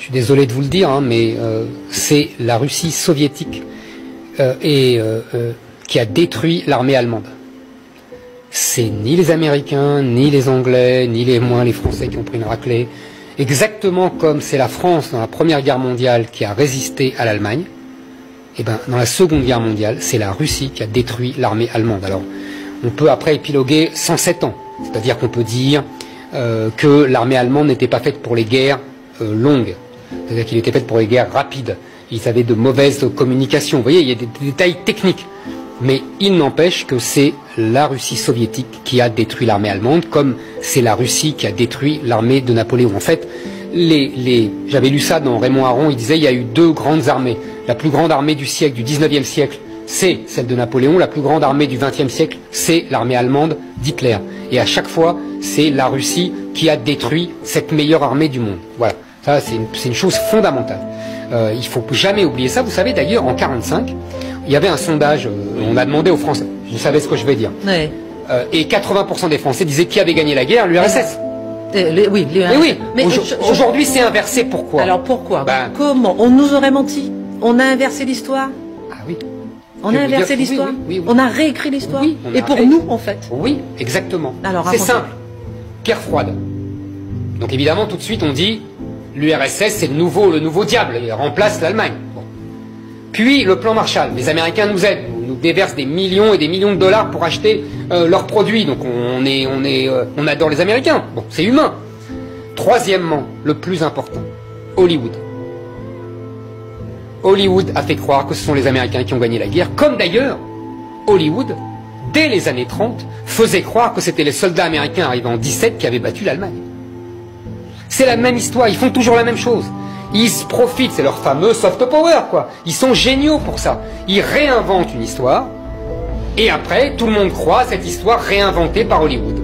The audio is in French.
je suis désolé de vous le dire, hein, mais c'est la Russie soviétique qui a détruit l'armée allemande. C'est ni les Américains, ni les Anglais, ni les Français qui ont pris une raclée. Exactement comme c'est la France dans la Première Guerre mondiale qui a résisté à l'Allemagne, et ben dans la Seconde Guerre mondiale, c'est la Russie qui a détruit l'armée allemande. Alors, on peut après épiloguer 107 ans, c'est-à-dire qu'on peut dire que l'armée allemande n'était pas faite pour les guerres longues, c'est-à-dire qu'il était faite pour les guerres rapides. Ils avaient de mauvaises communications. Vous voyez, il y a des détails techniques. Mais il n'empêche que c'est la Russie soviétique qui a détruit l'armée allemande, comme c'est la Russie qui a détruit l'armée de Napoléon. En fait, j'avais lu ça dans Raymond Aron, il disait il y a eu deux grandes armées. La plus grande armée du siècle, du 19e siècle, c'est celle de Napoléon. La plus grande armée du 20e siècle, c'est l'armée allemande d'Hitler. Et à chaque fois, c'est la Russie qui a détruit cette meilleure armée du monde. Voilà, ça c'est une chose fondamentale. Il ne faut jamais oublier ça. Vous savez d'ailleurs, en 1945, il y avait un sondage, on a demandé aux Français, vous savez ce que je vais dire, ouais. Et 80% des Français disaient qui avait gagné la guerre, l'URSS. Oui, mais oui, mais aujourd'hui c'est inversé, pourquoi? Alors pourquoi? Comment? On nous aurait menti? On a inversé l'histoire? Ah oui. On a inversé l'histoire? Oui. On a réécrit l'histoire? Oui, et pour nous, en fait? Oui, exactement. C'est simple. Guerre froide. Donc évidemment, tout de suite, on dit l'URSS, c'est le nouveau diable, il remplace l'Allemagne. Bon. Puis le plan Marshall, les Américains nous aident, nous déversent des millions et des millions de dollars pour acheter leurs produits. Donc on adore les Américains. Bon, c'est humain. Troisièmement, le plus important, Hollywood. Hollywood a fait croire que ce sont les Américains qui ont gagné la guerre, comme d'ailleurs Hollywood, dès les années 30, faisait croire que c'était les soldats américains arrivés en 17 qui avaient battu l'Allemagne. C'est la même histoire, ils font toujours la même chose. Ils se profitent, c'est leur fameux soft power, quoi. Ils sont géniaux pour ça. Ils réinventent une histoire, et après, tout le monde croit à cette histoire réinventée par Hollywood.